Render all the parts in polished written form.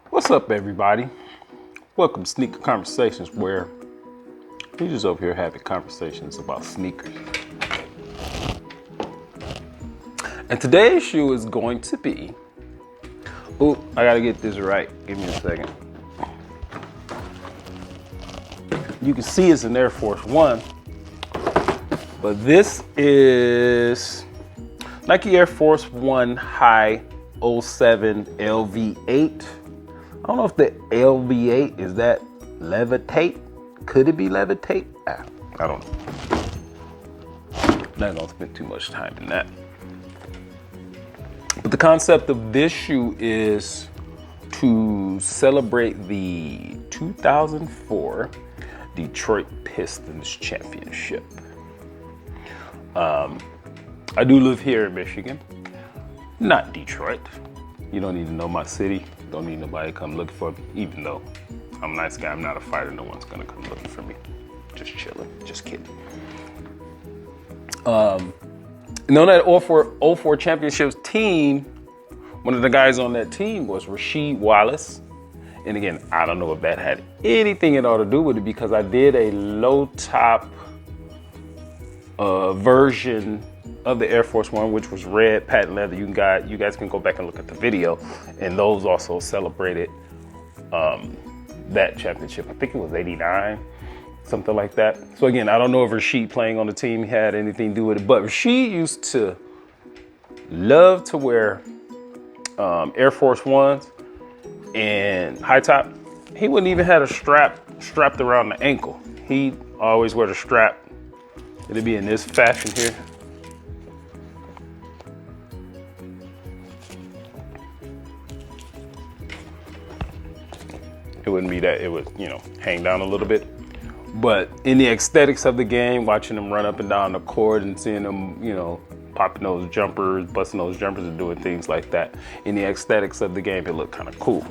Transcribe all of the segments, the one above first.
What's up, everybody? Welcome to Sneaker Conversations, where we just over here having conversations about sneakers. And today's shoe is going to be, I gotta get this right. Give me a second. You can see it's an Air Force One, but this is Nike Air Force One High 07 Lv8. I don't know if the Lv8 is that Lv8. Could it be Lv8? I don't know. Not gonna spend too much time in that. But the concept of this shoe is to celebrate the 2004 Detroit Pistons championship. I do live here in Michigan, not Detroit. You don't need to know my city. Don't need nobody to come looking for me, even though I'm a nice guy. I'm not a fighter. No one's gonna come looking for me. Just chilling, just kidding. On that 04 championships team, one of the guys on that team was Rasheed Wallace. And again, I don't know if that had anything at all to do with it, because I did a low top version of the Air Force One, which was red patent leather. You guys can go back and look at the video, and those also celebrated that championship. I think it was '89, something like that. So again, I don't know if Rasheed playing on the team had anything to do with it, but Rasheed used to love to wear Air Force Ones and high top. He wouldn't even have a strap strapped around the ankle. He always wear the strap. It'd be in this fashion here. It wouldn't be that, it would, hang down a little bit. But in the aesthetics of the game, watching them run up and down the court and seeing them, popping those jumpers, busting those jumpers and doing things like that. In the aesthetics of the game, it looked kind of cool.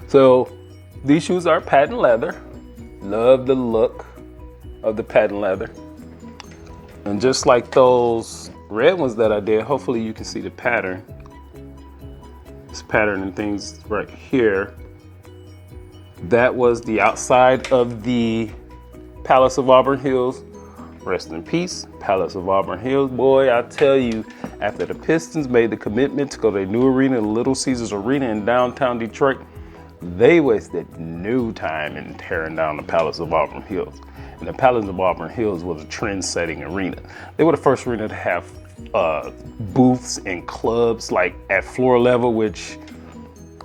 So these shoes are patent leather. Love the look of the patent leather. And just like those red ones that I did, hopefully you can see the pattern. This pattern and things right here. That was the outside of the Palace of Auburn Hills. Rest in peace, Palace of Auburn Hills. Boy, I tell you, after the Pistons made the commitment to go to a new arena, Little Caesars Arena in downtown Detroit, they wasted no time in tearing down the Palace of Auburn Hills. And the Palace of Auburn Hills was a trend-setting arena. They were the first arena to have booths and clubs like at floor level, which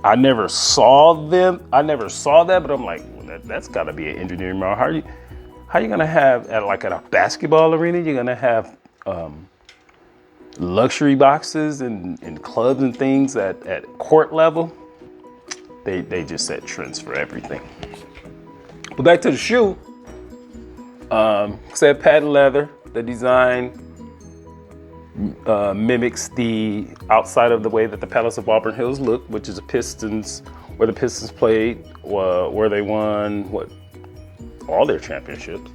I never saw them. I never saw that, but I'm like, well, that's got to be an engineering model. How you gonna have at a basketball arena? You're gonna have luxury boxes and clubs and things at court level. They just set trends for everything. But back to the shoe. Said patent leather. The design mimics the outside of the way that the Palace of Auburn Hills look, which is where the Pistons played, where they won all their championships.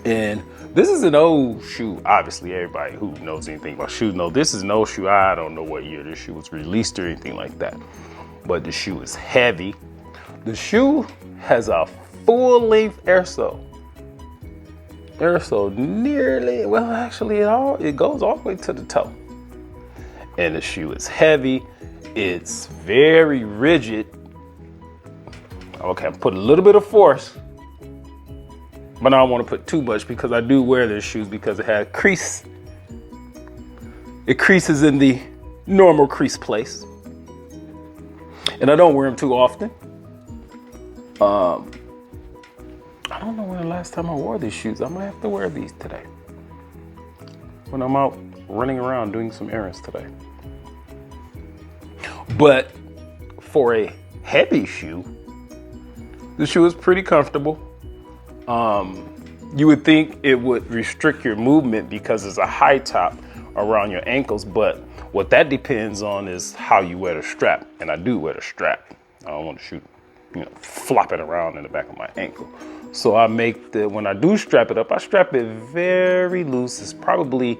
And this is an old shoe. Obviously, everybody who knows anything about shoes knows this is an old shoe. I don't know what year this shoe was released or anything like that. But the shoe is heavy. The shoe has a full-length air sole. Air sole nearly, well, actually, it goes all the way to the toe. And the shoe is heavy. It's very rigid. Okay, I put a little bit of force, but I don't want to put too much, because I do wear these shoes because it has crease. It creases in the normal crease place. And I don't wear them too often. I don't know when the last time I wore these shoes. I might have to wear these today, when I'm out running around doing some errands today. But for a heavy shoe, the shoe is pretty comfortable. You would think it would restrict your movement because it's a high top around your ankles, but what that depends on is how you wear the strap. And I do wear the strap. I don't want to shoot flopping around in the back of my ankle. So I make when I do strap it up, I strap it very loose. It's probably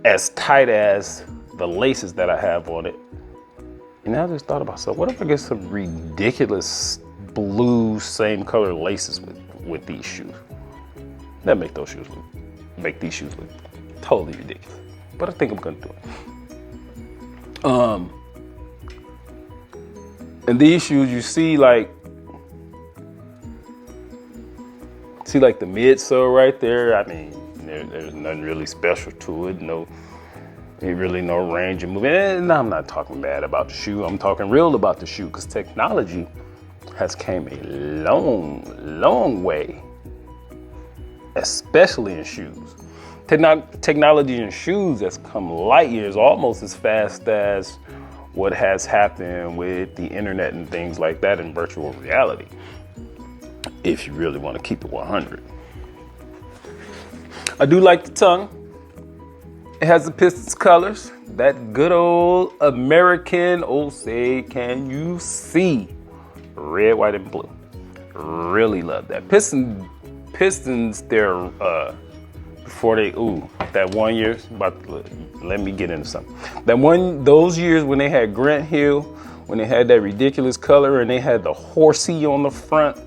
as tight as the laces that I have on it. And I just thought about, so what if I get some ridiculous blue, same color laces with these shoes? That make these shoes look totally ridiculous. But I think I'm gonna do it. And these shoes, you see like the midsole right there. I mean, there's nothing really special to it. Ain't really no range of movement. And I'm not talking bad about the shoe. I'm talking real about the shoe, because technology has came a long, long way, especially in shoes. Technology in shoes has come light years, almost as fast as what has happened with the internet and things like that in virtual reality, if you really want to keep it 100. I do like the tongue. It has the Pistons colors, that good old American, say, can you see? Red, white, and blue. Really love that. Pistons, they're, before they, that 1 year, let me get into something. Those years when they had Grant Hill, when they had that ridiculous color and they had the horsey on the front,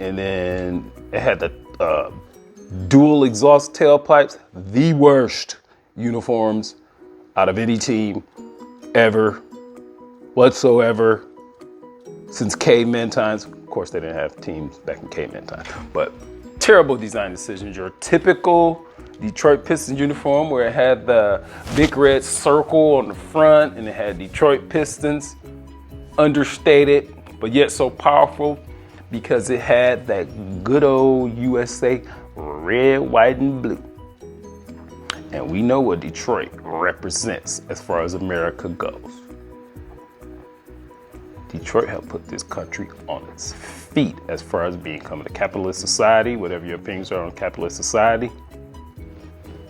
and then it had the dual exhaust tailpipes, the worst uniforms out of any team ever, whatsoever, since caveman times. Of course, they didn't have teams back in caveman times, but terrible design decisions. Your typical Detroit Pistons uniform, where it had the big red circle on the front and it had Detroit Pistons, understated, but yet so powerful because it had that good old USA red, white, and blue. And we know what Detroit represents as far as America goes. Detroit helped put this country on its feet as far as becoming a capitalist society. Whatever your opinions are on capitalist society,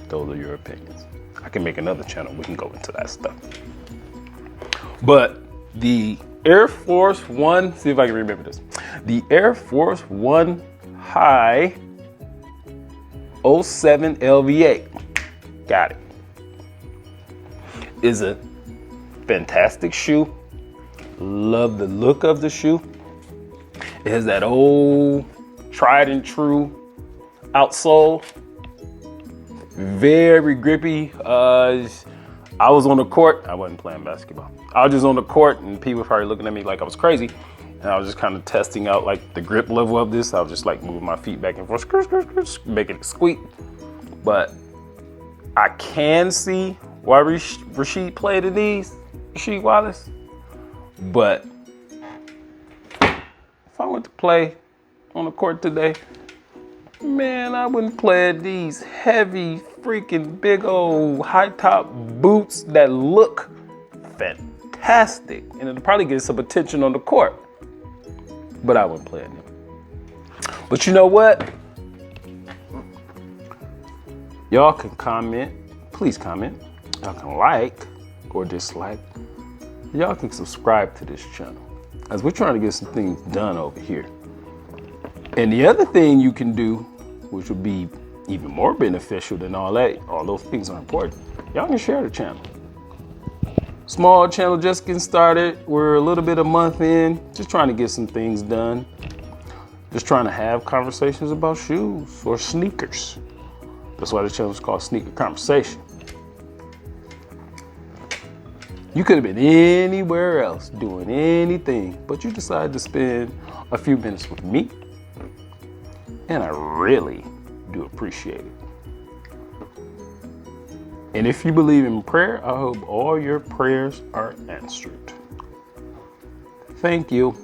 those are your opinions. I can make another channel. We can go into that stuff. But the Air Force One, see if I can remember this. The Air Force One High 07 Lv8. Got it. Is a fantastic shoe. Love the look of the shoe. It has that old tried and true outsole. Very grippy. I was on the court. I wasn't playing basketball. I was just on the court and people were probably looking at me like I was crazy. And I was just kind of testing out like the grip level of this. I was just like moving my feet back and forth, making it squeak. But I can see why Rasheed played in these, Rasheed Wallace. But if I went to play on the court today, man, I wouldn't play at these heavy, freaking big old high top boots that look fantastic. And it'll probably get some attention on the court. But I wouldn't play in them. But you know what? Y'all can comment. Please comment. Y'all can like or dislike. Y'all can subscribe to this channel, as we're trying to get some things done over here. And the other thing you can do, which would be even more beneficial than all that, all those things are important, y'all can share the channel. Small channel, just getting started. We're a little bit a month in, just trying to get some things done. Just trying to have conversations about shoes or sneakers. That's why the channel is called Sneaker Conversation. You could have been anywhere else doing anything, but you decided to spend a few minutes with me. And I really do appreciate it. And if you believe in prayer, I hope all your prayers are answered. Thank you.